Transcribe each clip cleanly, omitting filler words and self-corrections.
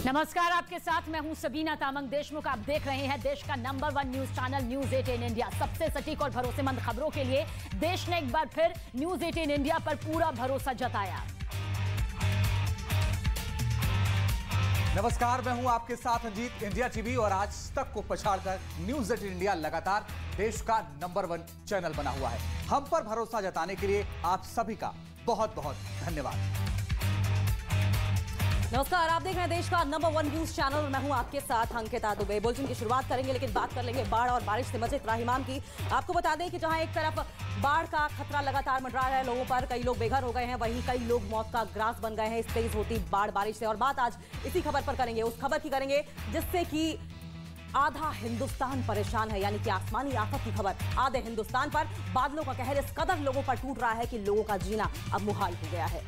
नमस्कार, आपके साथ मैं हूं सबीना तामंग देशमुख। आप देख रहे हैं देश का number 1 news channel news 18 India. सबसे सटीक और भरोसेमंद खबरों के लिए देश ने एक बार फिर न्यूज 18 इंडिया पर पूरा भरोसा जताया। नमस्कार, मैं हूं आपके साथ अंजीत। इंडिया टीवी और आज तक को पछाड़कर न्यूज 18 इंडिया लगातार देश का नंबर 1 चैनल बना हुआ है। हम पर भरोसा जताने के लिए आप सभी का बहुत बहुत धन्यवाद। नमस्कार, आप देख रहे हैं देश का नंबर 1 न्यूज चैनल और मैं हूं आपके साथ अंकिता दुबे। बुलेटिन की शुरुआत करेंगे, लेकिन बात कर लेंगे बाढ़ और बारिश से मचे त्राहिमाम की। आपको बता दें कि जहां एक तरफ बाढ़ का खतरा लगातार मंडरा रहा है लोगों पर, कई लोग बेघर हो गए हैं, वहीं कई लोग मौत का ग्रास बन गए हैं इस तेज होती बाढ़ बारिश से। और बात आज इसी खबर पर करेंगे, उस खबर की करेंगे जिससे कि आधा हिंदुस्तान परेशान है, यानी कि आसमानी आफत की खबर आधे हिंदुस्तान पर। बादलों का कहर इस कदर लोगों पर टूट रहा है कि लोगों का जीना अब मुहाल हो गया है।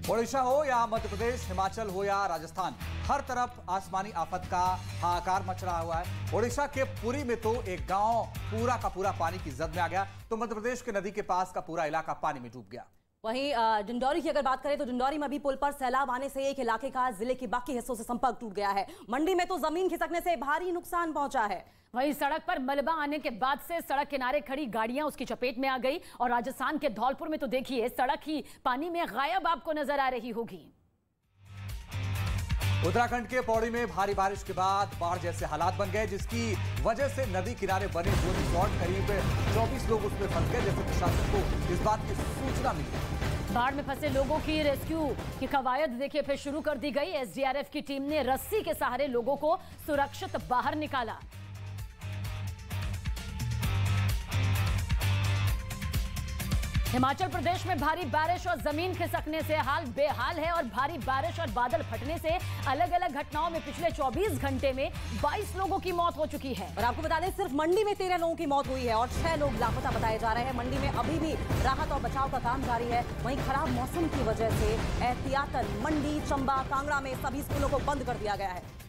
ओडिशा हो या मध्य प्रदेश, हिमाचल हो या राजस्थान, हर तरफ आसमानी आफत का हाहाकार मच रहा हुआ है। ओडिशा के पुरी में तो एक गांव पूरा का पूरा पानी की जद में आ गया, तो मध्य प्रदेश के नदी के पास का पूरा इलाका पानी में डूब गया। वहीं डिंडौरी की अगर बात करें तो डिंडौरी में भी पुल पर सैलाब आने से एक इलाके का जिले के बाकी हिस्सों से संपर्क टूट गया है। मंडी में तो जमीन खिसकने से भारी नुकसान पहुंचा है। वहीं सड़क पर मलबा आने के बाद से सड़क किनारे खड़ी गाड़ियां उसकी चपेट में आ गई और राजस्थान के धौलपुर में तो देखिए सड़क ही पानी में गायब आपको नजर आ रही होगी। उत्तराखंड के पौड़ी में भारी बारिश के बाद बाढ़ जैसे हालात बन गए, जिसकी वजह से नदी किनारे बने दो रिसोर्ट करीब 24 लोग उसमें फंस गए, जैसे प्रशासन को इस बात की सूचना मिली। बाढ़ में फंसे लोगों की रेस्क्यू की कवायद देखिए फिर शुरू कर दी गई। एसडीआरएफ की टीम ने रस्सी के सहारे लोगों को सुरक्षित बाहर निकाला। हिमाचल प्रदेश में भारी बारिश और जमीन खिसकने से हाल बेहाल है और भारी बारिश और बादल फटने से अलग अलग घटनाओं में पिछले 24 घंटे में 22 लोगों की मौत हो चुकी है। और आपको बता दें सिर्फ मंडी में 13 लोगों की मौत हुई है और 6 लोग लापता बताए जा रहे हैं। मंडी में अभी भी राहत और बचाव का काम जारी है। वहीं खराब मौसम की वजह से एहतियातन मंडी, चंबा, कांगड़ा में सभी स्कूलों को बंद कर दिया गया है।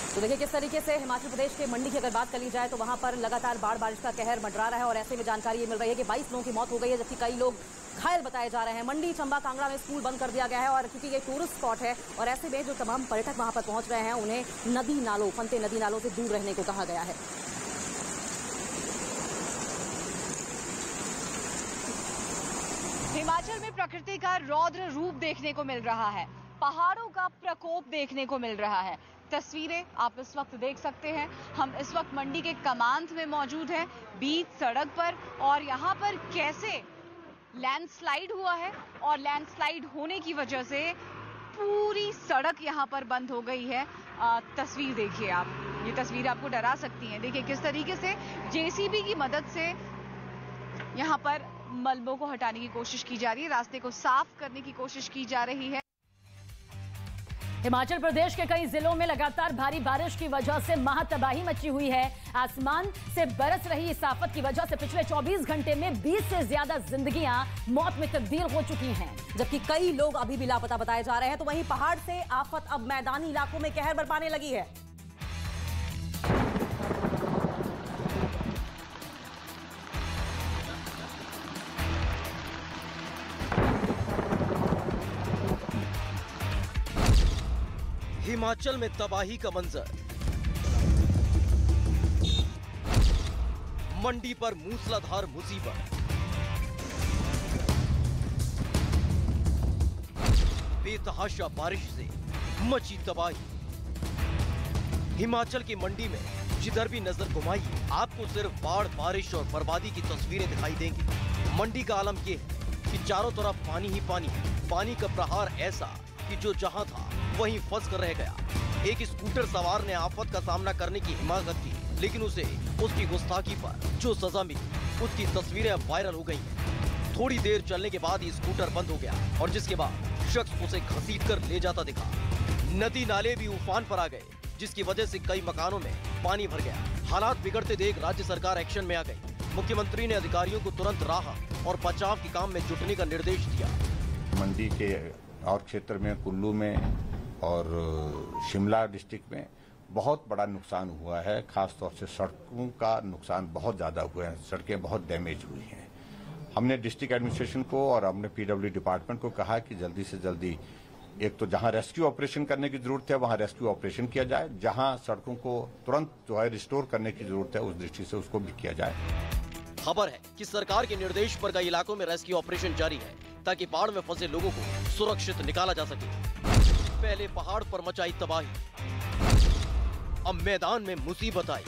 तो देखिए किस तरीके से हिमाचल प्रदेश के मंडी की अगर बात कर ली जाए तो वहां पर लगातार बाढ़ बारिश का कहर मंडरा रहा है और ऐसे में जानकारी ये मिल रही है कि 22 लोगों की मौत हो गई है, जबकि कई लोग घायल बताए जा रहे हैं। मंडी, चंबा, कांगड़ा में स्कूल बंद कर दिया गया है और क्योंकि ये टूरिस्ट स्पॉट है और ऐसे में जो तमाम पर्यटक वहां पर पहुंच रहे हैं उन्हें नदी नालों, फनते नदी नालों से दूर रहने को कहा गया है। हिमाचल में प्रकृति का रौद्र रूप देखने को मिल रहा है, पहाड़ों का प्रकोप देखने को मिल रहा है। तस्वीरें आप इस वक्त देख सकते हैं। हम इस वक्त मंडी के कमांद में मौजूद हैं, बीच सड़क पर, और यहाँ पर कैसे लैंडस्लाइड हुआ है और लैंडस्लाइड होने की वजह से पूरी सड़क यहाँ पर बंद हो गई है। तस्वीर देखिए आप, ये तस्वीर आपको डरा सकती हैं। देखिए किस तरीके से जेसीबी की मदद से यहाँ पर मलबों को हटाने की कोशिश की जा रही है, रास्ते को साफ करने की कोशिश की जा रही है। हिमाचल प्रदेश के कई जिलों में लगातार भारी बारिश की वजह से महातबाही मची हुई है। आसमान से बरस रही इस आफत की वजह से पिछले 24 घंटे में 20 से ज्यादा जिंदगियां मौत में तब्दील हो चुकी हैं, जबकि कई लोग अभी भी लापता बताए जा रहे हैं। तो वहीं पहाड़ से आफत अब मैदानी इलाकों में कहर बरपाने लगी है। हिमाचल में तबाही का मंजर, मंडी पर मूसलाधार मुसीबत, बेतहाशा बारिश से मची तबाही। हिमाचल की मंडी में जिधर भी नजर घुमाइए आपको सिर्फ बाढ़, बारिश और बर्बादी की तस्वीरें दिखाई देंगी। मंडी का आलम यह है कि चारों तरफ पानी ही पानी है। पानी का प्रहार ऐसा कि जो जहां था वहीं फंस कर रह गया। एक स्कूटर सवार ने आफत का सामना करने की हिम्मत की, लेकिन उसे उसकी गुस्ताखी पर जो सजा मिली उसकी तस्वीरें वायरल हो गई हैं। थोड़ी देर चलने के बाद ये स्कूटर बंद हो गया और जिसके बाद शख्स उसे घसीटकर ले जाता दिखा। नदी नाले भी उफान पर आ गए, जिसकी वजह से कई मकानों में पानी भर गया। हालात बिगड़ते देख राज्य सरकार एक्शन में आ गई। मुख्यमंत्री ने अधिकारियों को तुरंत राहत और बचाव के काम में जुटने का निर्देश दिया। मंडी के और क्षेत्र में, कुल्लू में और शिमला डिस्ट्रिक्ट में बहुत बड़ा नुकसान हुआ है। खासतौर से सड़कों का नुकसान बहुत ज़्यादा हुआ है, सड़कें बहुत डैमेज हुई हैं। हमने डिस्ट्रिक्ट एडमिनिस्ट्रेशन को और हमने पीडब्ल्यू डिपार्टमेंट को कहा कि जल्दी से जल्दी एक तो जहां रेस्क्यू ऑपरेशन करने की जरूरत है वहां रेस्क्यू ऑपरेशन किया जाए, जहां सड़कों को तुरंत जो है रिस्टोर करने की जरूरत है उस दृष्टि से उसको भी किया जाए। खबर है कि सरकार के निर्देश पर कई इलाकों में रेस्क्यू ऑपरेशन जारी है ताकि बाढ़ में फंसे लोगों को सुरक्षित निकाला जा सके। पहले पहाड़ पर मचाई तबाही, अब मैदान में मुसीबत आई।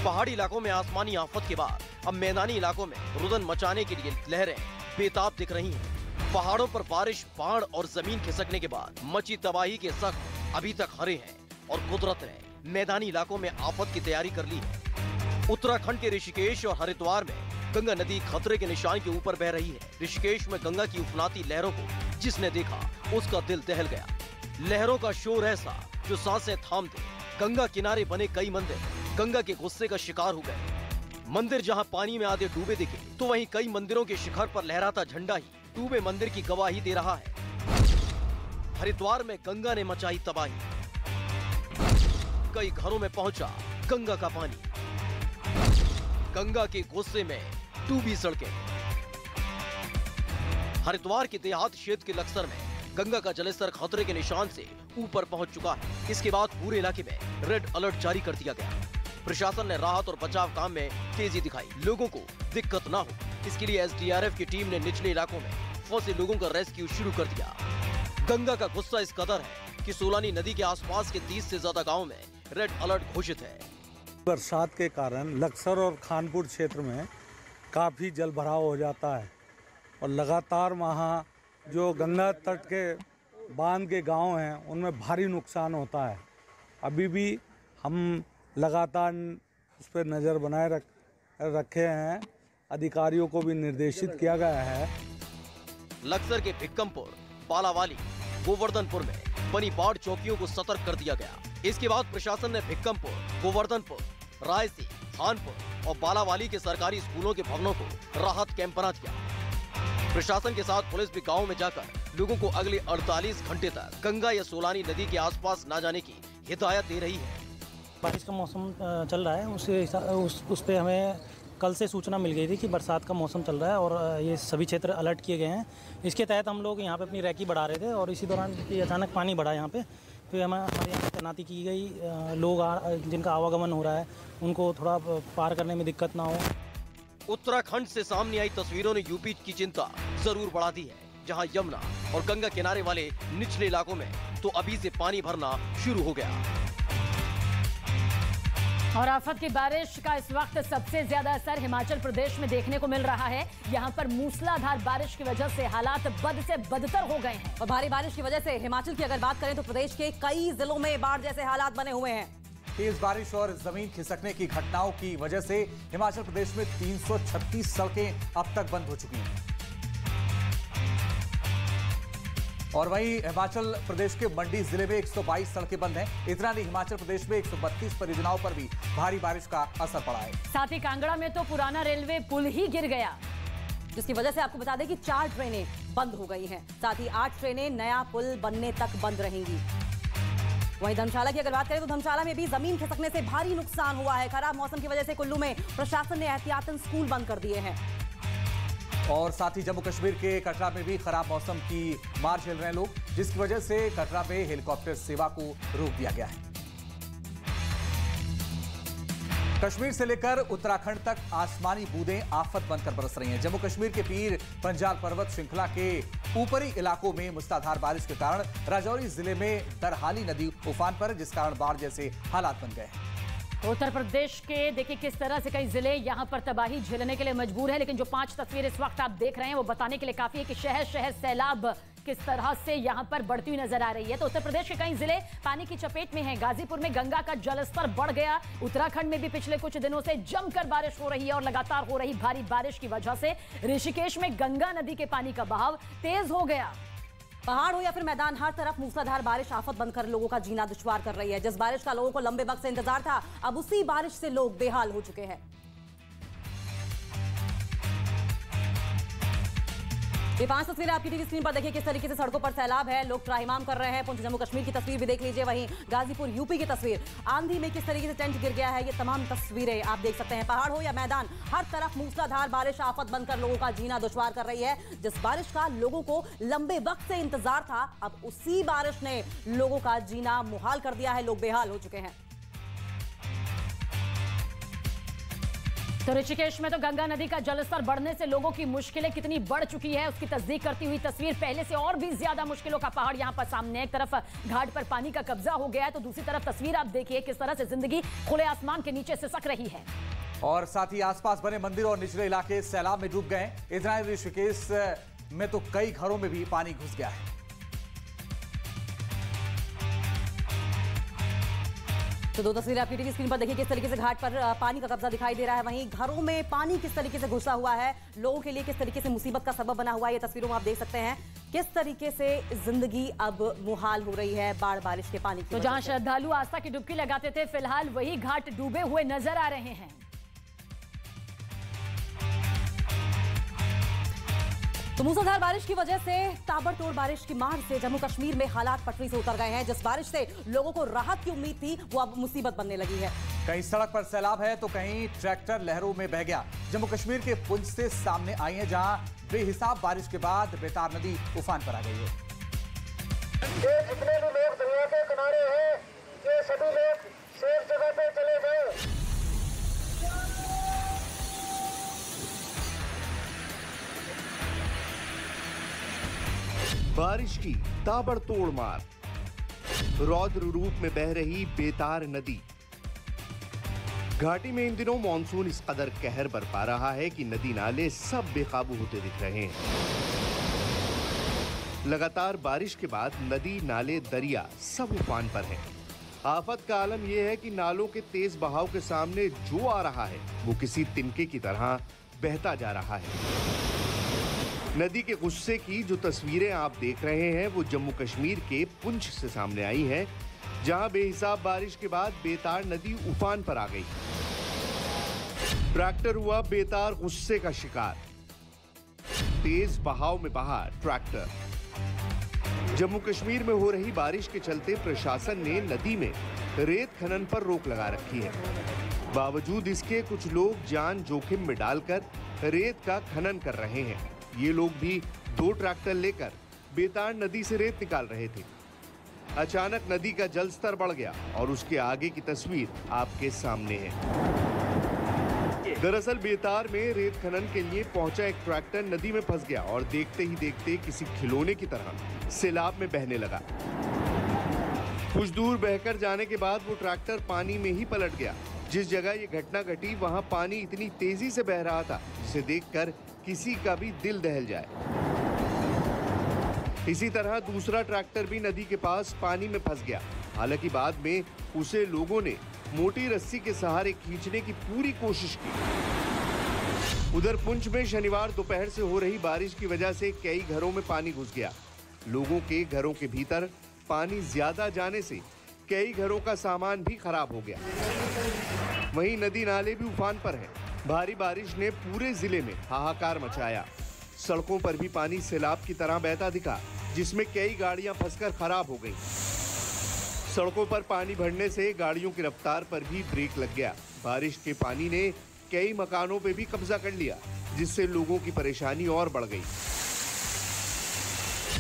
पहाड़ी इलाकों में आसमानी आफत के बाद अब मैदानी इलाकों में रुदन मचाने के लिए लहरें बेताब दिख रही हैं। पहाड़ों पर बारिश, बाढ़ और जमीन खिसकने के बाद मची तबाही के जख्म अभी तक हरे हैं और कुदरत ने मैदानी इलाकों में आफत की तैयारी कर ली है। उत्तराखंड के ऋषिकेश और हरिद्वार में गंगा नदी खतरे के निशान के ऊपर बह रही है। ऋषिकेश में गंगा की उफनाती लहरों को जिसने देखा उसका दिल दहल गया। लहरों का शोर ऐसा जो सांसें थाम दे। गंगा किनारे बने कई मंदिर गंगा के गुस्से का शिकार हो गए। मंदिर जहां पानी में आधे डूबे दिखे तो वहीं कई मंदिरों के शिखर पर लहराता झंडा ही डूबे मंदिर की गवाही दे रहा है। हरिद्वार में गंगा ने मचाई तबाही, कई घरों में पहुंचा गंगा का पानी। गंगा के गुस्से में डूबी सड़कें। हरिद्वार के देहात क्षेत्र के लक्सर में गंगा का जलस्तर खतरे के निशान से ऊपर पहुंच चुका है। इसके बाद पूरे इलाके में रेड अलर्ट जारी कर दिया गया। प्रशासन ने राहत और बचाव काम में तेजी दिखाई। लोगों को दिक्कत ना हो इसके लिए एसडीआरएफ की टीम ने निचले इलाकों में फंसे लोगों का रेस्क्यू शुरू कर दिया। गंगा का गुस्सा इस कदर है कि सोलानी नदी के आसपास के 30 से ज्यादा गाँव में रेड अलर्ट घोषित है। बरसात के कारण लक्सर और खानपुर क्षेत्र में काफ़ी जल भराव हो जाता है और लगातार वहाँ जो गंगा तट के बांध के गांव हैं उनमें भारी नुकसान होता है। अभी भी हम लगातार उस पर नज़र बनाए रखे हैं। अधिकारियों को भी निर्देशित किया गया है। लक्सर के भिक्कमपुर, बालावाली, गोवर्धनपुर में बनी बाढ़ चौकियों को सतर्क कर दिया गया। इसके बाद प्रशासन ने भिक्कमपुर, गोवर्धनपुर, रायसी, खानपुर और बालावाली के सरकारी स्कूलों के भवनों को राहत कैंप बना दिया। प्रशासन के साथ पुलिस भी गाँव में जाकर लोगों को अगले 48 घंटे तक गंगा या सोलानी नदी के आसपास न जाने की हिदायत दे रही है। बारिश का मौसम चल रहा है, उस पे हमें कल से सूचना मिल गई थी कि बरसात का मौसम चल रहा है और ये सभी क्षेत्र अलर्ट किए गए हैं। इसके तहत हम लोग यहाँ पे अपनी रैकी बढ़ा रहे थे और इसी दौरान अचानक पानी बढ़ा यहाँ पे, फिर हमारे यहाँ तैनाती की गई। लोग जिनका आवागमन हो रहा है उनको थोड़ा पार करने में दिक्कत ना हो। उत्तराखंड से सामने आई तस्वीरों ने यूपी की चिंता जरूर बढ़ा दी है, जहां यमुना और गंगा किनारे वाले निचले इलाकों में तो अभी से पानी भरना शुरू हो गया। और आफत की बारिश का इस वक्त सबसे ज्यादा असर हिमाचल प्रदेश में देखने को मिल रहा है। यहां पर मूसलाधार बारिश की वजह से हालात बद से बदतर हो गए हैं। और भारी बारिश की वजह से हिमाचल की अगर बात करें तो प्रदेश के कई जिलों में बाढ़ जैसे हालात बने हुए हैं। तेज बारिश और जमीन खिसकने की घटनाओं की वजह से हिमाचल प्रदेश में 336 सड़कें अब तक बंद हो चुकी हैं। और वहीं हिमाचल प्रदेश के मंडी जिले में 122 सड़कें बंद हैं। इतना नहीं, हिमाचल प्रदेश में 132 परियोजनाओं पर भी भारी बारिश का असर पड़ा है। साथ ही कांगड़ा में तो पुराना रेलवे पुल ही गिर गया, जिसकी वजह से आपको बता दें कि 4 ट्रेनें बंद हो गई हैं। साथ ही 8 ट्रेनें नया पुल बनने तक बंद रहेंगी। वहीं धर्मशाला की अगर बात करें तो धर्मशाला में भी जमीन खिसकने से भारी नुकसान हुआ है। खराब मौसम की वजह से कुल्लू में प्रशासन ने एहतियातन स्कूल बंद कर दिए हैं। और साथ ही जम्मू कश्मीर के कटरा में भी खराब मौसम की मार झेल रहे हैं लोग, जिसकी वजह से कटरा में हेलीकॉप्टर सेवा को रोक दिया गया है। कश्मीर से लेकर उत्तराखंड तक आसमानी बूंदें आफत बनकर बरस रही हैं। जम्मू कश्मीर के पीर पंजाल पर्वत श्रृंखला के ऊपरी इलाकों में मूसलाधार बारिश के कारण राजौरी जिले में दरहाली नदी उफान पर, जिस कारण बाढ़ जैसे हालात बन गए हैं। उत्तर प्रदेश के देखिए किस तरह से कई जिले यहां पर तबाही झेलने के लिए मजबूर है। लेकिन जो 5 तस्वीरें इस वक्त आप देख रहे हैं वो बताने के लिए काफी है कि शहर शहर सैलाब किस तरह से यहां पर बढ़ती हुई नजर आ रही है। तो उत्तर प्रदेश के कई जिले पानी की चपेट में हैं। गाजीपुर में गंगा का जलस्तर बढ़ गया। उत्तराखंड में भी पिछले कुछ दिनों से जमकर बारिश हो रही है और लगातार हो रही भारी बारिश की वजह से ऋषिकेश में गंगा नदी के पानी का बहाव तेज हो गया। पहाड़ हो या फिर मैदान, हर तरफ मूसलाधार बारिश आफत बनकर लोगों का जीना दुश्वार कर रही है। जिस बारिश का लोगों को लंबे वक्त से इंतजार था, अब उसी बारिश से लोग बेहाल हो चुके हैं। ये 5 तस्वीरें आपकी टीवी स्क्रीन पर देखिए किस तरीके से सड़कों पर सैलाब है, लोग त्राहिमाम कर रहे हैं। पुंछ जम्मू कश्मीर की तस्वीर भी देख लीजिए, वहीं गाजीपुर यूपी की तस्वीर, आंधी में किस तरीके से टेंट गिर गया है, ये तमाम तस्वीरें आप देख सकते हैं। पहाड़ हो या मैदान, हर तरफ मूसलाधार बारिश आफत बनकर लोगों का जीना दुश्वार कर रही है। जिस बारिश का लोगों को लंबे वक्त से इंतजार था, अब उसी बारिश ने लोगों का जीना मुहाल कर दिया है, लोग बेहाल हो चुके हैं। तो ऋषिकेश में तो गंगा नदी का जलस्तर बढ़ने से लोगों की मुश्किलें कितनी बढ़ चुकी है, उसकी तस्दीक करती हुई तस्वीर। पहले से और भी ज्यादा मुश्किलों का पहाड़ यहां पर सामने। एक तरफ घाट पर पानी का कब्जा हो गया है, तो दूसरी तरफ तस्वीर आप देखिए किस तरह से जिंदगी खुले आसमान के नीचे सिसक रही है। और साथ ही आसपास बने मंदिर और निचले इलाके सैलाब में डूब गए। इतना ही ऋषिकेश में तो कई घरों में भी पानी घुस गया है। तो 2 तस्वीरें आपकी टीवी स्क्रीन पर देखिए किस तरीके से घाट पर पानी का कब्जा दिखाई दे रहा है, वहीं घरों में पानी किस तरीके से घुसा हुआ है, लोगों के लिए किस तरीके से मुसीबत का सबब बना हुआ है। ये तस्वीरों में आप देख सकते हैं किस तरीके से जिंदगी अब मुहाल हो रही है बाढ़ बारिश के पानी की। तो जहां श्रद्धालु आस्था की डुबकी लगाते थे, फिलहाल वही घाट डूबे हुए नजर आ रहे हैं। तो मूसलाधार बारिश की वजह से, ताबड़तोड़ बारिश की मार से जम्मू कश्मीर में हालात पटरी से उतर गए हैं। जिस बारिश से लोगों को राहत की उम्मीद थी, वो अब मुसीबत बनने लगी है। कहीं सड़क पर सैलाब है तो कहीं ट्रैक्टर लहरों में बह गया। जम्मू कश्मीर के पुंछ से सामने आई है, जहां बेहिसाब बारिश के बाद बेतार नदी उफान पर आ गई है। ये जितने भी लोग दरिया के किनारे हैं, ये सभी लोग सेफ जगह पे चले गए। बारिश की ताबड़तोड़ मार, रौद्र रूप में बह रही बेतार नदी। घाटी में इन दिनों मॉनसून इस कदर कहर बरपा रहा है कि नदी नाले सब बेकाबू होते दिख रहे हैं। लगातार बारिश के बाद नदी नाले दरिया सब उफान पर हैं। आफत का आलम यह है कि नालों के तेज बहाव के सामने जो आ रहा है वो किसी तिनके की तरह बहता जा रहा है। नदी के गुस्से की जो तस्वीरें आप देख रहे हैं वो जम्मू कश्मीर के पुंछ से सामने आई हैं, जहां बेहिसाब बारिश के बाद बेतार नदी उफान पर आ गई। ट्रैक्टर हुआ बेतार गुस्से का शिकार, तेज बहाव में बहा ट्रैक्टर। जम्मू कश्मीर में हो रही बारिश के चलते प्रशासन ने नदी में रेत खनन पर रोक लगा रखी है। बावजूद इसके कुछ लोग जान जोखिम में डालकर रेत का खनन कर रहे हैं। ये लोग भी 2 ट्रैक्टर लेकर बेतार नदी से रेत निकाल रहे थे। अचानक नदी का जलस्तर बढ़ गया और उसके आगे की तस्वीर आपके सामने है। दरअसल बेतार में रेत खनन के लिए पहुंचा एक ट्रैक्टर नदी में फंस गया और देखते ही देखते किसी खिलौने की तरह सैलाब में बहने लगा। कुछ दूर बहकर जाने के बाद वो ट्रैक्टर पानी में ही पलट गया। जिस जगह ये घटना घटी वहां पानी इतनी तेजी से बह रहा था जिसे देखकर किसी का भी दिल दहल जाए। इसी तरह दूसरा ट्रैक्टर भी नदी के पास पानी में फंस गया। हालांकि बाद में उसे लोगों ने मोटी रस्सी के सहारे खींचने की पूरी कोशिश की। उधर पुंछ में शनिवार दोपहर से हो रही बारिश की वजह से कई घरों में पानी घुस गया। लोगों के घरों के भीतर पानी ज्यादा जाने से कई घरों का सामान भी खराब हो गया। वहीं नदी नाले भी उफान पर हैं। भारी बारिश ने पूरे जिले में हाहाकार मचाया। सड़कों पर भी पानी सैलाब की तरह बहता दिखा, जिसमें कई गाड़ियां फंसकर खराब हो गईं। सड़कों पर पानी भरने से गाड़ियों की रफ्तार पर भी ब्रेक लग गया। बारिश के पानी ने कई मकानों पे भी कब्जा कर लिया, जिससे लोगों की परेशानी और बढ़ गई।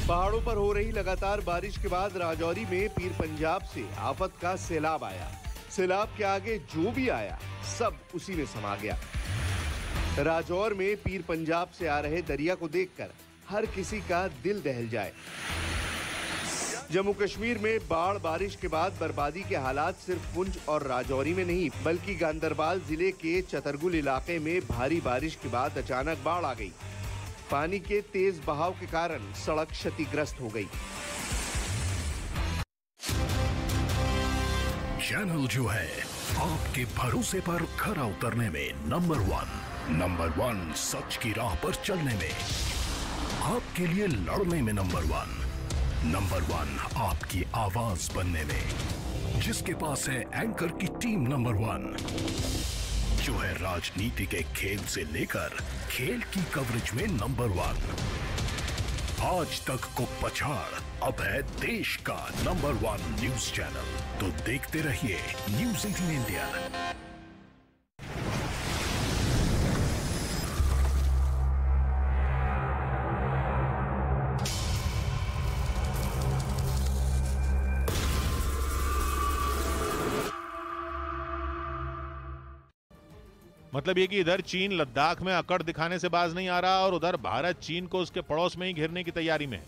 पहाड़ों पर हो रही लगातार बारिश के बाद राजौरी में पीर पंजाब से आफत का सैलाब आया। सैलाब के आगे जो भी आया सब उसी में समा गया। राजौर में पीर पंजाब से आ रहे दरिया को देखकर हर किसी का दिल दहल जाए। जम्मू कश्मीर में बाढ़ बारिश के बाद बर्बादी के हालात सिर्फ पुंछ और राजौरी में नहीं, बल्कि गांदरबाल जिले के चतरगुल इलाके में भारी बारिश के बाद अचानक बाढ़ आ गई। पानी के तेज बहाव के कारण सड़क क्षतिग्रस्त हो गई। चैनल जो है आपके भरोसे पर खरा उतरने में नंबर 1 सच की राह पर चलने में, आपके लिए लड़ने में नंबर 1 आपकी आवाज बनने में, जिसके पास है एंकर की टीम नंबर 1, जो है राजनीति के खेल से लेकर खेल की कवरेज में नंबर 1, आज तक को पछाड़ अब है देश का नंबर 1 न्यूज चैनल। तो देखते रहिए न्यूज़ 18 इंडिया। मतलब ये कि इधर चीन लद्दाख में अकड़ दिखाने से बाज नहीं आ रहा और उधर भारत चीन को उसके पड़ोस में ही घेरने की तैयारी में है।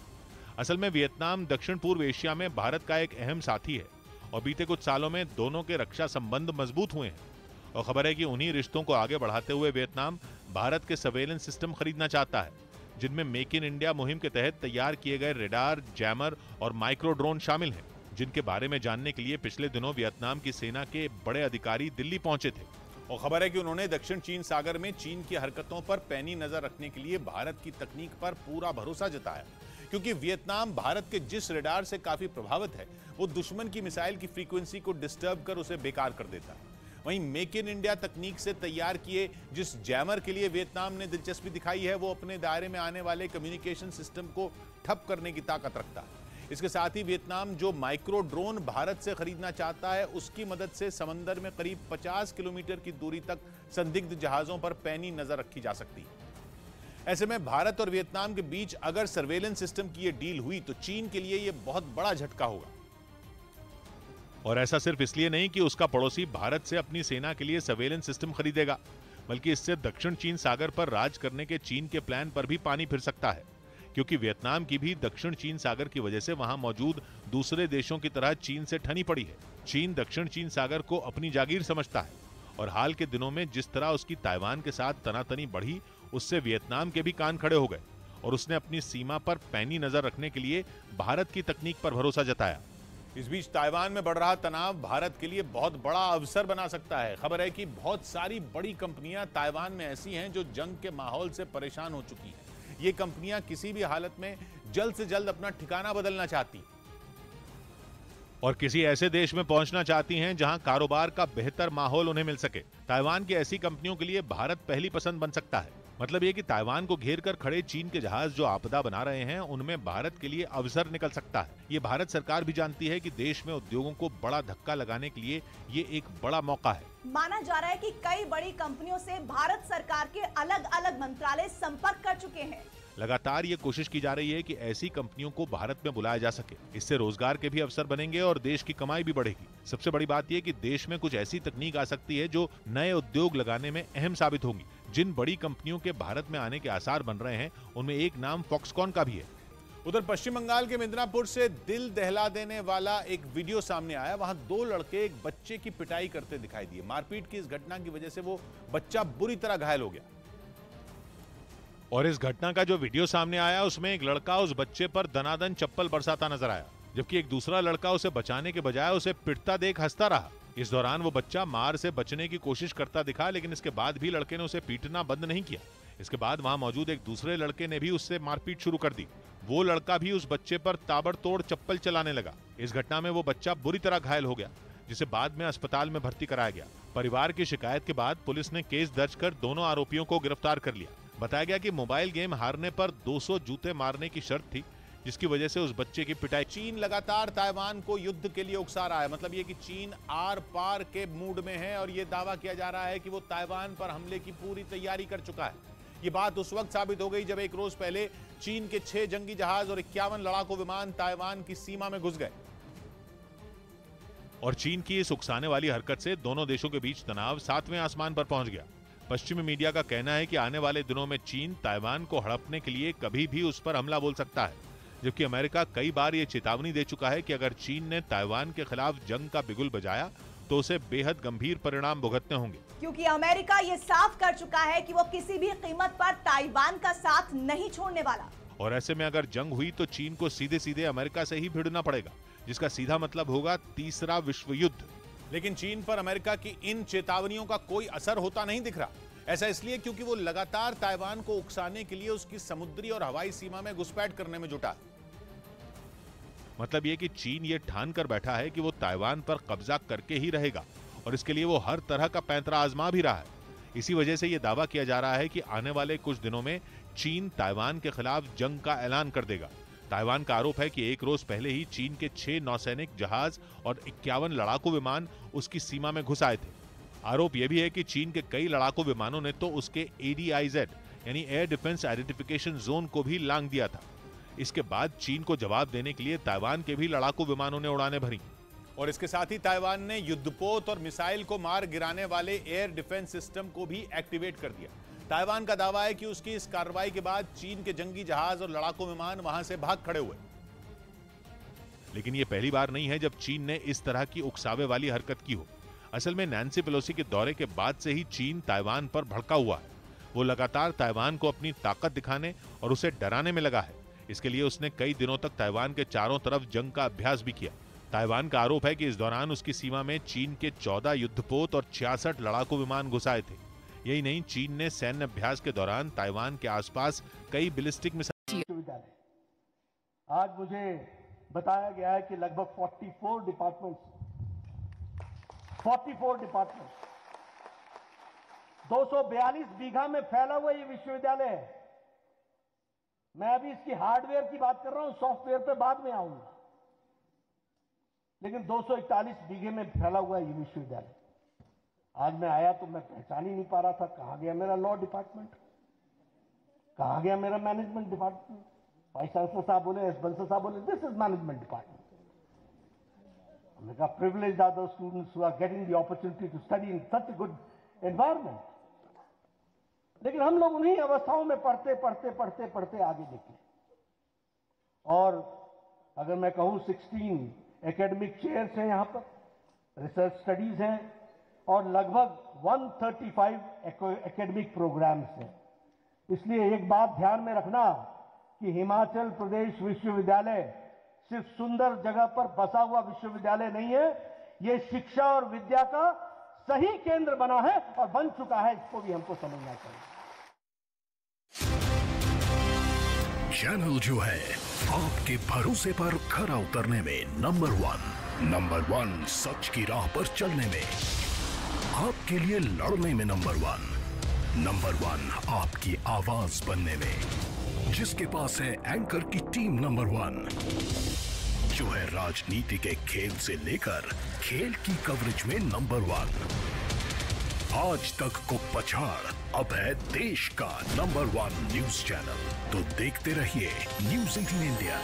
असल में वियतनाम दक्षिण पूर्व एशिया में भारत का एक अहम साथी है और बीते कुछ सालों में दोनों के रक्षा संबंध मजबूत हुए हैं। और खबर है कि उन्हीं रिश्तों को आगे बढ़ाते हुए वियतनाम भारत के सर्वेलेंस सिस्टम खरीदना चाहता है, जिनमें मेक इन इंडिया मुहिम के तहत तैयार किए गए रेडार, जैमर और माइक्रो ड्रोन शामिल हैं, जिनके बारे में जानने के लिए पिछले दिनों वियतनाम की सेना के बड़े अधिकारी दिल्ली पहुंचे थे। और खबर है कि उन्होंने दक्षिण चीन सागर में चीन की हरकतों पर पैनी नजर रखने के लिए भारत की तकनीक पर पूरा भरोसा जताया, क्योंकि वियतनाम भारत के जिस रेडार से काफी प्रभावित है वो दुश्मन की मिसाइल की फ्रीक्वेंसी को डिस्टर्ब कर उसे बेकार कर देता है। वहीं मेक इन इंडिया तकनीक से तैयार किए जिस जैमर के लिए वियतनाम ने दिलचस्पी दिखाई है वो अपने दायरे में आने वाले कम्युनिकेशन सिस्टम को ठप करने की ताकत रखता है। इसके साथ ही वियतनाम जो माइक्रो ड्रोन भारत से खरीदना चाहता है उसकी मदद से समंदर में करीब 50 किलोमीटर की दूरी तक संदिग्ध जहाजों पर पैनी नजर रखी जा सकती है। ऐसे में भारत और वियतनाम के बीच अगर सर्वेलेंस सिस्टम की ये डील हुई तो चीन के लिए ये बहुत बड़ा झटका होगा। और ऐसा सिर्फ इसलिए नहीं कि उसका पड़ोसी भारत से अपनी सेना के लिए सर्वेलेंस सिस्टम खरीदेगा, बल्कि इससे दक्षिण चीन सागर पर राज करने के चीन के प्लान पर भी पानी फिर सकता है, क्योंकि वियतनाम की भी दक्षिण चीन सागर की वजह से वहां मौजूद दूसरे देशों की तरह चीन से ठनी पड़ी है। चीन दक्षिण चीन सागर को अपनी जागीर समझता है और हाल के दिनों में जिस तरह उसकी ताइवान के साथ तनातनी बढ़ी उससे वियतनाम के भी कान खड़े हो गए और उसने अपनी सीमा पर पैनी नजर रखने के लिए भारत की तकनीक पर भरोसा जताया। इस बीच ताइवान में बढ़ रहा तनाव भारत के लिए बहुत बड़ा अवसर बना सकता है। खबर है कि बहुत सारी बड़ी कंपनियां ताइवान में ऐसी हैं जो जंग के माहौल से परेशान हो चुकी हैं। ये कंपनियां किसी भी हालत में जल्द से जल्द अपना ठिकाना बदलना चाहती और किसी ऐसे देश में पहुंचना चाहती हैं जहां कारोबार का बेहतर माहौल उन्हें मिल सके। ताइवान की ऐसी कंपनियों के लिए भारत पहली पसंद बन सकता है। मतलब ये कि ताइवान को घेर कर खड़े चीन के जहाज जो आपदा बना रहे हैं उनमें भारत के लिए अवसर निकल सकता है। ये भारत सरकार भी जानती है कि देश में उद्योगों को बड़ा धक्का लगाने के लिए ये एक बड़ा मौका है। माना जा रहा है कि कई बड़ी कंपनियों से भारत सरकार के अलग अलग मंत्रालय संपर्क कर चुके हैं। लगातार ये कोशिश की जा रही है कि ऐसी कंपनियों को भारत में बुलाया जा सके। इससे रोजगार के भी अवसर बनेंगे और देश की कमाई भी बढ़ेगी। सबसे बड़ी बात यह कि देश में कुछ ऐसी तकनीक आ सकती है जो नए उद्योग लगाने में अहम साबित होंगी। जिन बड़ी कंपनियों के भारत में आने के आसार बन रहे हैं उनमें एक नाम फॉक्सकॉन का भी है। उधर पश्चिम बंगाल के मिदनापुर से दिल दहला देने वाला एक वीडियो सामने आया। वहां दो लड़के एक बच्चे की पिटाई करते दिखाई दिए। मारपीट की इस घटना की वजह से वो बच्चा बुरी तरह घायल हो गया और इस घटना का जो वीडियो सामने आया उसमें एक लड़का उस बच्चे पर दनादन चप्पल बरसाता नजर आया, जबकि एक दूसरा लड़का उसे बचाने के बजाय उसे पिटता देख हंसता रहा। इस दौरान वो बच्चा मार से बचने की कोशिश करता दिखा, लेकिन इसके बाद भी लड़के ने उसे पीटना बंद नहीं किया। इसके बाद वहां मौजूद एक दूसरे लड़के ने भी उससे मारपीट शुरू कर दी। वो लड़का भी उस बच्चे पर ताबड़तोड़ चप्पल चलाने लगा। इस घटना में वो बच्चा बुरी तरह घायल हो गया, जिसे बाद में अस्पताल में भर्ती कराया गया। परिवार की शिकायत के बाद पुलिस ने केस दर्ज कर दोनों आरोपियों को गिरफ्तार कर लिया। बताया गया कि मोबाइल गेम हारने पर 200 जूते मारने की शर्त थी, जिसकी वजह से उस बच्चे की पिटाई। चीन लगातार ताइवान को युद्ध के लिए उकसा रहा है। मतलब ये कि चीन आर पार के मूड में है और ये दावा किया जा रहा है कि वो ताइवान पर हमले की पूरी तैयारी कर चुका है। ये बात उस वक्त साबित हो गई जब एक रोज पहले चीन के 6 जंगी जहाज और 51 लड़ाकू विमान ताइवान की सीमा में घुस गए और चीन की इस उकसाने वाली हरकत से दोनों देशों के बीच तनाव 7वें आसमान पर पहुंच गया। पश्चिमी मीडिया का कहना है कि आने वाले दिनों में चीन ताइवान को हड़पने के लिए कभी भी उस पर हमला बोल सकता है, जबकि अमेरिका कई बार ये चेतावनी दे चुका है कि अगर चीन ने ताइवान के खिलाफ जंग का बिगुल बजाया तो उसे बेहद गंभीर परिणाम भुगतने होंगे। क्योंकि अमेरिका ये साफ कर चुका है कि वो किसी भी कीमत पर ताइवान का साथ नहीं छोड़ने वाला। और ऐसे में अगर जंग हुई तो चीन को सीधे सीधे अमेरिका से ही भिड़ना पड़ेगा, जिसका सीधा मतलब होगा तीसरा विश्व युद्ध। लेकिन चीन पर अमेरिका की इन चेतावनियों का कोई असर होता नहीं दिख रहा। ऐसा इसलिए क्योंकि वो लगातार ताइवान को उकसाने के लिए उसकी समुद्री और हवाई सीमा में घुसपैठ करने में जुटा है। मतलब ये कि चीन ये ठान कर बैठा है कि वो ताइवान पर कब्जा करके ही रहेगा और इसके लिए वो हर तरह का पैंतरा आजमा भी रहा है। इसी वजह से ये दावा किया जा रहा है कि आने वाले कुछ दिनों में चीन ताइवान के खिलाफ जंग का ऐलान कर देगा। ताइवान का आरोप है कि एक रोज पहले ही चीन के 6 नौसैनिक जहाज और 51 लड़ाकू विमान उसकी सीमा में घुस आए थे। आरोप यह भी है कि चीन के कई लड़ाकू विमानों ने तो उसके ADIZ यानी एयर डिफेंस आइडेंटिफिकेशन जोन को भी लांघ दिया था। इसके बाद चीन को जवाब देने के लिए ताइवान के भी लड़ाकू विमानों ने उड़ानें भरी। और इसके साथ ही ताइवान ने युद्धपोत और मिसाइल को मार गिराने वाले एयर डिफेंस सिस्टम को भी एक्टिवेट कर दिया। ताइवान का दावा है कि उसकी इस कार्रवाई के बाद चीन के जंगी जहाज और लड़ाकू विमान वहां से भाग खड़े हुए। लेकिन यह पहली बार नहीं है जब चीन ने इस तरह की उकसावे वाली हरकत की हो। असल में नैन्सी पेलोसी के दौरे के बाद से ही चीन ताइवान पर भड़का हुआ है। वो लगातार ताइवान को अपनी ताकत दिखाने और उसे डराने में लगा है। इसके लिए उसने कई दिनों तक ताइवान के चारों तरफ जंग का अभ्यास भी किया। ताइवान का आरोप है कि इस दौरान उसकी सीमा में चीन के 14 युद्धपोत और 66 लड़ाकू विमान घुसाए थे। यही नहीं, चीन ने सैन्य अभ्यास के दौरान ताइवान के आसपास कई बैलिस्टिक मिसाइल। आज मुझे बताया गया है कि लगभग 44 डिपार्टमेंट्स 242 बीघा में फैला हुआ ये विश्वविद्यालय है। मैं अभी इसकी हार्डवेयर की बात कर रहा हूं, सॉफ्टवेयर पे बाद में आऊंगा। लेकिन 241 बीघे में फैला हुआ है ये विश्वविद्यालय। आज मैं आया तो मैं पहचान ही नहीं पा रहा था, कहां गया मेरा लॉ डिपार्टमेंट, कहां गया मेरा मैनेजमेंट डिपार्टमेंट। वाइस चांसलर साहब बोले, एस बंसल साहब बोले, दिस इज मैनेजमेंट डिपार्टमेंट। हमने कहा privileged are those students who are getting the opportunity to study in such a good environment. लेकिन हम लोग उन्हीं अवस्थाओं में पढ़ते आगे निकले। और अगर मैं कहूं 16 एकेडमिक चेयर्स हैं यहां पर, रिसर्च स्टडीज हैं और लगभग 135 एकेडमिक प्रोग्राम्स हैं। इसलिए एक बात ध्यान में रखना कि हिमाचल प्रदेश विश्वविद्यालय सिर्फ सुंदर जगह पर बसा हुआ विश्वविद्यालय नहीं है, ये शिक्षा और विद्या का सही केंद्र बना है और बन चुका है। इसको भी हमको समझना चाहिए। चैनल जो है आपके भरोसे पर खरा उतरने में नंबर वन सच की राह पर चलने में, आपके लिए लड़ने में नंबर वन आपकी आवाज बनने में। जिसके पास है एंकर की टीम नंबर 1, जो है राजनीति के खेल से लेकर खेल की कवरेज में नंबर 1। आज तक को पछाड़, अब है देश का नंबर 1 न्यूज चैनल। तो देखते रहिए न्यूज़ 18 इंडिया।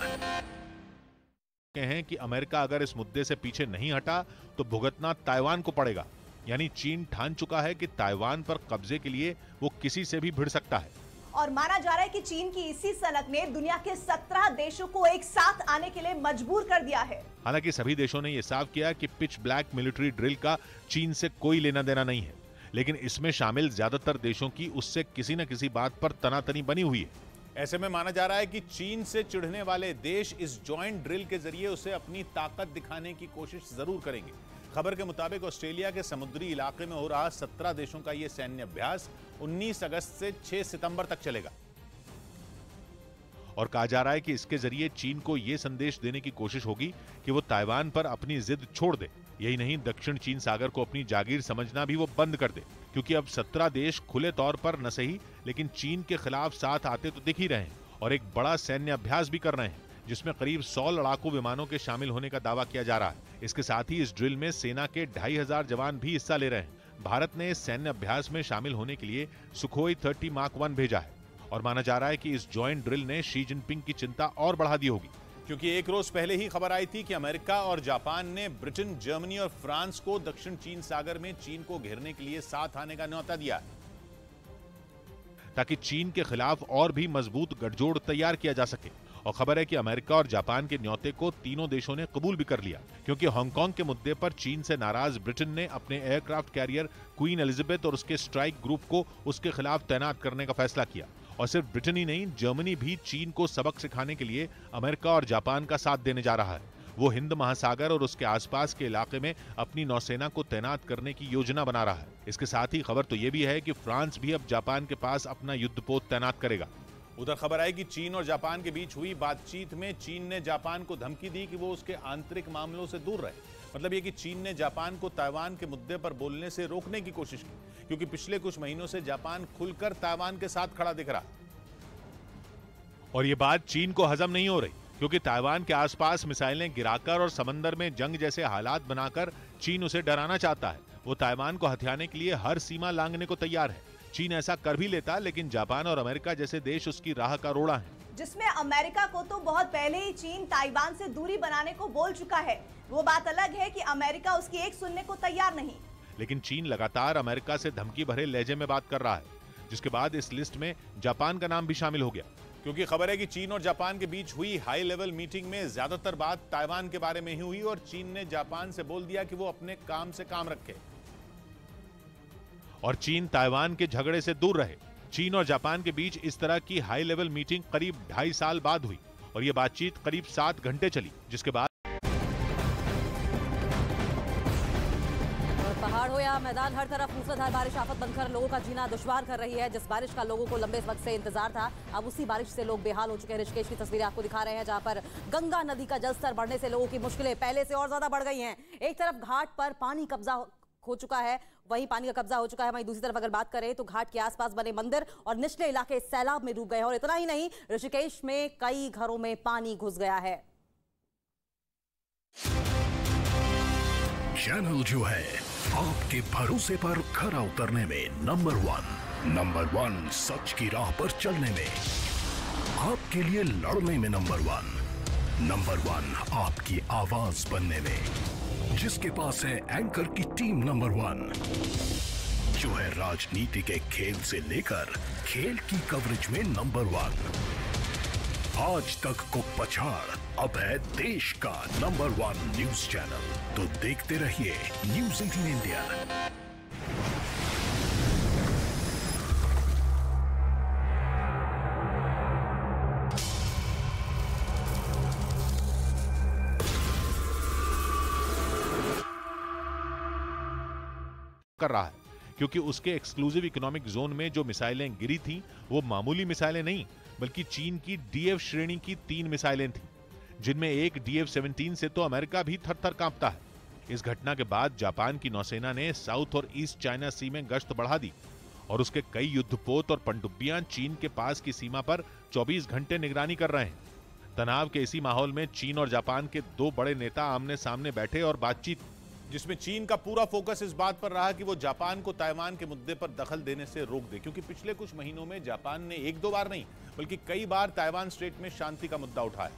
हैं कि अमेरिका अगर इस मुद्दे से पीछे नहीं हटा तो भुगतना ताइवान को पड़ेगा। यानी चीन ठान चुका है कि ताइवान पर कब्जे के लिए वो किसी से भी भिड़ सकता है। और माना जा रहा है कि चीन की इसी सनक ने दुनिया के 17 देशों को एक साथ आने के लिए मजबूर कर दिया है। हालांकि सभी देशों ने यह साफ किया कि पिच ब्लैक मिलिट्री ड्रिल का चीन से कोई लेना देना नहीं है, लेकिन इसमें शामिल ज्यादातर देशों की उससे किसी न किसी बात पर तनातनी बनी हुई है। ऐसे में माना जा रहा है कि चीन से चिढ़ने वाले देश इस जॉइंट ड्रिल के जरिए उसे अपनी ताकत दिखाने की कोशिश जरूर करेंगे। खबर के मुताबिक ऑस्ट्रेलिया के समुद्री इलाके में हो रहा 17 देशों का यह सैन्य अभ्यास 19 अगस्त से 6 सितंबर तक चलेगा। और कहा जा रहा है कि इसके जरिए चीन को यह संदेश देने की कोशिश होगी कि वो ताइवान पर अपनी जिद छोड़ दे। यही नहीं, दक्षिण चीन सागर को अपनी जागीर समझना भी वो बंद कर दे, क्योंकि अब 17 देश खुले तौर पर न सही लेकिन चीन के खिलाफ साथ आते तो दिख ही रहे हैं और एक बड़ा सैन्य अभ्यास भी कर रहे हैं, जिसमें करीब 100 लड़ाकू विमानों के शामिल होने का दावा किया जा रहा है। इसके साथ ही इस ड्रिल में सेना के 2500 जवान भी हिस्सा ले रहे हैं। भारत ने इस सैन्य अभ्यास में शामिल होने के लिए सुखोई 30 मार्क 1 भेजा है और माना जा रहा है कि इस जॉइंट ड्रिल ने शी जिनपिंग की चिंता और बढ़ा दी होगी, क्योंकि एक रोज पहले ही खबर आई थी कि अमेरिका और जापान ने ब्रिटेन, जर्मनी और फ्रांस को दक्षिण चीन सागर में चीन को घेरने के लिए साथ आने का न्योता दिया है, ताकि चीन के खिलाफ और भी मजबूत गठजोड़ तैयार किया जा सके। और खबर है कि अमेरिका और जापान के न्योते को तीनों देशों ने कबूल भी कर लिया, क्योंकि हांगकांग के मुद्दे पर चीन से नाराज ब्रिटेन ने अपने एयरक्राफ्ट कैरियर क्वीन एलिजाबेथ और उसके स्ट्राइक ग्रुप को उसके खिलाफ तैनात करने का फैसला किया। और सिर्फ ब्रिटेन ही नहीं, जर्मनी भी चीन को सबक सिखाने के लिए अमेरिका और जापान का साथ देने जा रहा है। वो हिंद महासागर और उसके आसपास के इलाके में अपनी नौसेना को तैनात करने की योजना बना रहा है। इसके साथ ही खबर तो ये भी है कि फ्रांस भी अब जापान के पास अपना युद्धपोत तैनात करेगा। उधर खबर आई कि चीन और जापान के बीच हुई बातचीत में चीन ने जापान को धमकी दी कि वो उसके आंतरिक मामलों से दूर रहे। मतलब ये कि चीन ने जापान को ताइवान के मुद्दे पर बोलने से रोकने की कोशिश की, क्योंकि पिछले कुछ महीनों से जापान खुलकर ताइवान के साथ खड़ा दिख रहा। और ये बात चीन को हजम नहीं हो रही, क्योंकि ताइवान के आसपास मिसाइलें गिराकर और समंदर में जंग जैसे हालात बनाकर चीन उसे डराना चाहता है। वो ताइवान को हथियाने के लिए हर सीमा लांघने को तैयार है। चीन ऐसा कर भी लेता, लेकिन जापान और अमेरिका जैसे देश उसकी राह का रोड़ा है। जिसमें अमेरिका को तो बहुत पहले ही चीन ताइवान से दूरी बनाने को बोल चुका है। वो बात अलग है कि अमेरिका उसकी एक सुनने को तैयार नहीं। लेकिन चीन लगातार अमेरिका से धमकी भरे लहजे में बात कर रहा है, जिसके बाद इस लिस्ट में जापान का नाम भी शामिल हो गया। क्योंकि खबर है कि चीन और जापान के बीच हुई हाई लेवल मीटिंग में ज्यादातर बात ताइवान के बारे में ही हुई और चीन ने जापान से बोल दिया कि वो अपने काम से काम रखे और चीन ताइवान के झगड़े से दूर रहे। चीन और जापान के बीच इस तरह की हाई लेवल मीटिंग करीब 2.5 साल बाद हुई और यह बातचीत करीब 7 घंटे चली, जिसके बाद पहाड़ हो या मैदान, हर तरफ मूसलाधार बारिश आफत बनकर लोगों का जीना दुश्वार कर रही है। जिस बारिश का लोगों को लंबे वक्त से इंतजार था, अब उसी बारिश से लोग बेहाल हो चुके हैं। ऋषिकेश की तस्वीरें आपको दिखा रहे हैं, जहां पर गंगा नदी का जलस्तर बढ़ने से लोगों की मुश्किलें पहले से और ज्यादा बढ़ गई हैं। एक तरफ घाट पर पानी कब्जा हो चुका है, वहीं पानी का कब्जा हो चुका है, वहीं दूसरी तरफ अगर बात करें तो घाट के आसपास बने मंदिर और निचले इलाके सैलाब में डूब गए हैं। और इतना ही नहीं, ऋषिकेश में कई घरों में पानी घुस गया है। चैनल जो है आपके भरोसे पर खरा उतरने में नंबर 1 सच की राह पर चलने में, आपके लिए लड़ने में नंबर 1 आपकी आवाज बनने में, जिसके पास है एंकर की टीम नंबर 1, जो है राजनीति के खेल से लेकर खेल की कवरेज में नंबर 1। आज तक को पछाड़, अब है देश का नंबर 1 न्यूज चैनल। तो देखते रहिए न्यूज़ 18 इंडिया। कर रहा है, क्योंकि उसके एक्सक्लूसिव इकोनॉमिक जोन में जो मिसाइलें गिरी थीं, वो मामूली मिसाइलें नहीं, बल्कि चीन की DF श्रेणी की 3 मिसाइलें थीं, जिनमें एक DF-17 से तो अमेरिका भी थर-थर कांपता है। इस घटना के बाद जापान की नौसेना ने साउथ और ईस्ट चाइना सी में गश्त बढ़ा दी और उसके कई युद्धपोत और पनडुब्बियां चीन के पास की सीमा पर 24 घंटे निगरानी कर रहे हैं। तनाव के इसी माहौल में चीन और जापान के 2 बड़े नेता आमने सामने बैठे और बातचीत, जिसमें चीन का पूरा फोकस इस बात पर रहा कि वो जापान को ताइवान के मुद्दे पर दखल देने से रोक दे, क्योंकि पिछले कुछ महीनों में जापान ने 1-2 बार नहीं बल्कि कई बार ताइवान स्ट्रेट में शांति का मुद्दा उठाया।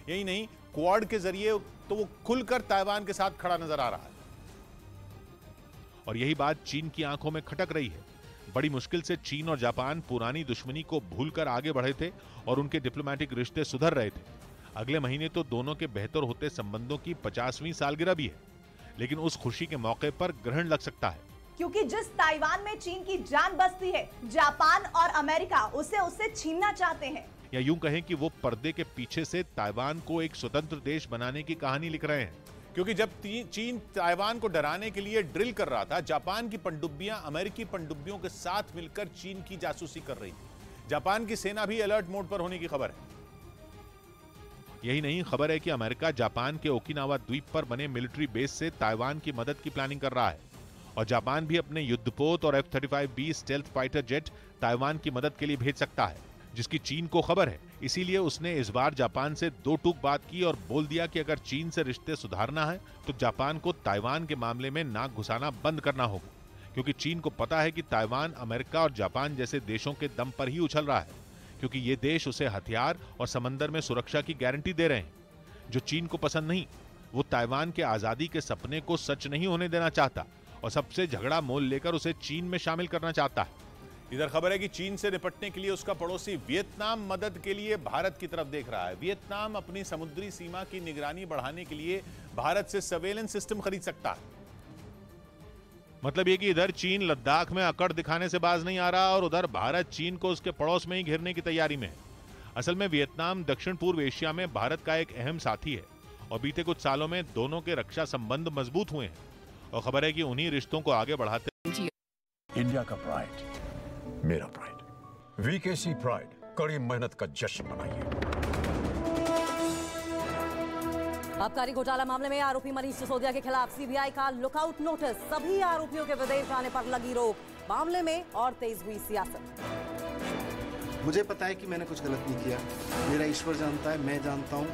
यही नहीं, क्वाड के जरिए तो वो खुलकर ताइवान के साथ खड़ा नजर आ रहा है और यही बात चीन की आंखों में खटक रही है। बड़ी मुश्किल से चीन और जापान पुरानी दुश्मनी को भूलकर आगे बढ़े थे और उनके डिप्लोमेटिक रिश्ते सुधर रहे थे। अगले महीने तो दोनों के बेहतर होते संबंधों की 50वीं सालगिरह भी है, लेकिन उस खुशी के मौके पर ग्रहण लग सकता है, क्योंकि जिस ताइवान में चीन की जान बसती है, जापान और अमेरिका उससे छीनना चाहते हैं। या यूं कहें कि वो पर्दे के पीछे से ताइवान को एक स्वतंत्र देश बनाने की कहानी लिख रहे हैं। क्योंकि जब चीन ताइवान को डराने के लिए ड्रिल कर रहा था, जापान की पनडुब्बियां अमेरिकी पनडुब्बियों के साथ मिलकर चीन की जासूसी कर रही थी। जापान की सेना भी अलर्ट मोड पर होने की खबर है। यही नहीं, खबर है कि अमेरिका जापान के ओकिनावा द्वीप पर बने मिलिट्री बेस से ताइवान की मदद की प्लानिंग कर रहा है और जापान भी अपने युद्धपोत और F-35B stealth fighter jet Taiwan की मदद के लिए भेज सकता है, जिसकी चीन को खबर है। इसीलिए उसने इस बार जापान से 2 टूक बात की और बोल दिया कि अगर चीन से रिश्ते सुधारना है तो जापान को ताइवान के मामले में नाक घुसाना बंद करना होगा, क्योंकि चीन को पता है कि ताइवान अमेरिका और जापान जैसे देशों के दम पर ही उछल रहा है, क्योंकि ये देश उसे हथियार और समंदर में सुरक्षा की गारंटी दे रहे हैं, जो चीन को पसंद नहीं। वो ताइवान के आजादी के सपने को सच नहीं होने देना चाहता और सबसे झगड़ा मोल लेकर उसे चीन में शामिल करना चाहता है। इधर खबर है कि चीन से निपटने के लिए उसका पड़ोसी वियतनाम मदद के लिए भारत की तरफ देख रहा है। वियतनाम अपनी समुद्री सीमा की निगरानी बढ़ाने के लिए भारत से सर्वेलेंस सिस्टम खरीद सकता है। मतलब ये कि इधर चीन लद्दाख में अकड़ दिखाने से बाज नहीं आ रहा और उधर भारत चीन को उसके पड़ोस में ही घेरने की तैयारी में है। असल में वियतनाम दक्षिण पूर्व एशिया में भारत का एक अहम साथी है और बीते कुछ सालों में दोनों के रक्षा संबंध मजबूत हुए हैं और खबर है कि उन्हीं रिश्तों को आगे बढ़ाते इंडिया का प्राइड, मेरा प्राइड, वीकेसी प्राइड, कड़ी मेहनत का जश्न मनाइए। आबकारी घोटाला मामले में आरोपी मनीष सिसोदिया के खिलाफ सीबीआई का लुकआउट नोटिस, सभी आरोपियों के विदेश जाने पर लगी रोक, मामले में और तेज हुई सियासत। मुझे पता है कि मैंने कुछ गलत नहीं किया, मेरा ईश्वर जानता है, मैं जानता हूँ,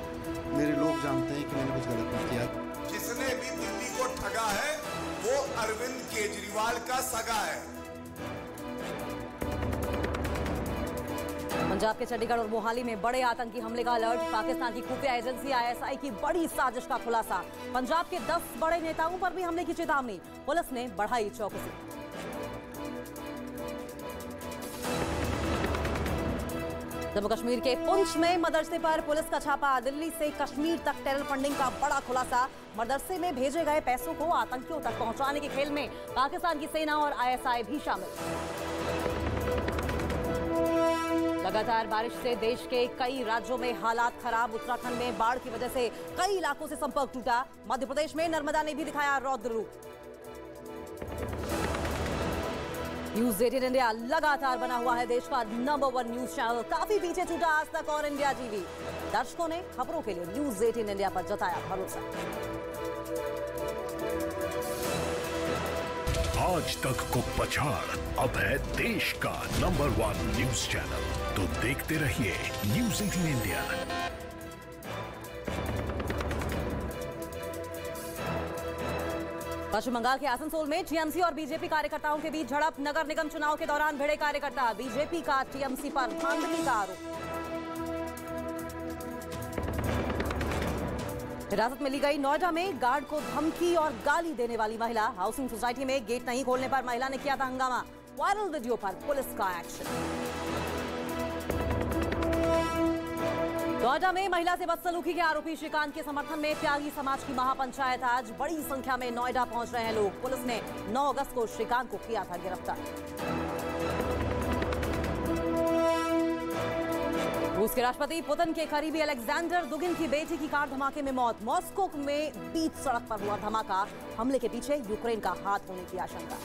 मेरे लोग जानते हैं कि मैंने कुछ गलत नहीं किया। जिसने भी दिल्ली को ठगा है वो अरविंद केजरीवाल का सगा है। पंजाब के चंडीगढ़ और मोहाली में बड़े आतंकी हमले का अलर्ट। पाकिस्तान की खुफिया एजेंसी ISI की बड़ी साजिश का खुलासा। पंजाब के 10 बड़े नेताओं पर भी हमले की चेतावनी, पुलिस ने बढ़ाई चौकसी। जम्मू कश्मीर के पुंछ में मदरसे पर पुलिस का छापा। दिल्ली से कश्मीर तक टेरर फंडिंग का बड़ा खुलासा। मदरसे में भेजे गए पैसों को आतंकियों तक पहुंचाने के खेल में पाकिस्तान की सेना और ISI भी शामिल। लगातार बारिश से देश के कई राज्यों में हालात खराब। उत्तराखंड में बाढ़ की वजह से कई इलाकों से संपर्क टूटा। मध्य प्रदेश में नर्मदा ने भी दिखाया रौद्र रूप। न्यूज 18 इंडिया लगातार बना हुआ है देश का नंबर 1 न्यूज चैनल। काफी पीछे छूटा आज तक और इंडिया टीवी। दर्शकों ने खबरों के लिए न्यूज 18 इंडिया पर जताया भरोसा। आज तक को पछाड़, अब है देश का नंबर 1 न्यूज चैनल। तो देखते रहिए न्यूज 18 इंडिया। पश्चिम बंगाल के आसनसोल में टीएमसी और बीजेपी कार्यकर्ताओं के बीच झड़प। नगर निगम चुनाव के दौरान भिड़े कार्यकर्ता। बीजेपी का टीएमसी पर धांधली का आरोप। हिरासत में ली गई नोएडा में गार्ड को धमकी और गाली देने वाली महिला। हाउसिंग सोसाइटी में गेट नहीं खोलने पर महिला ने किया था हंगामा। वायरल वीडियो पर पुलिस का एक्शन। नोएडा में महिला से बदसलूकी के आरोपी श्रीकांत के समर्थन में त्यागी समाज की महापंचायत। आज बड़ी संख्या में नोएडा पहुंच रहे हैं लोग। पुलिस ने 9 अगस्त को श्रीकांत को किया था गिरफ्तार। रूस के राष्ट्रपति पुतिन के करीबी अलेक्जेंडर दुगिन की बेटी की कार धमाके में मौत। मॉस्को में बीच सड़क पर हुआ धमाका। हमले के पीछे यूक्रेन का हाथ होने की आशंका।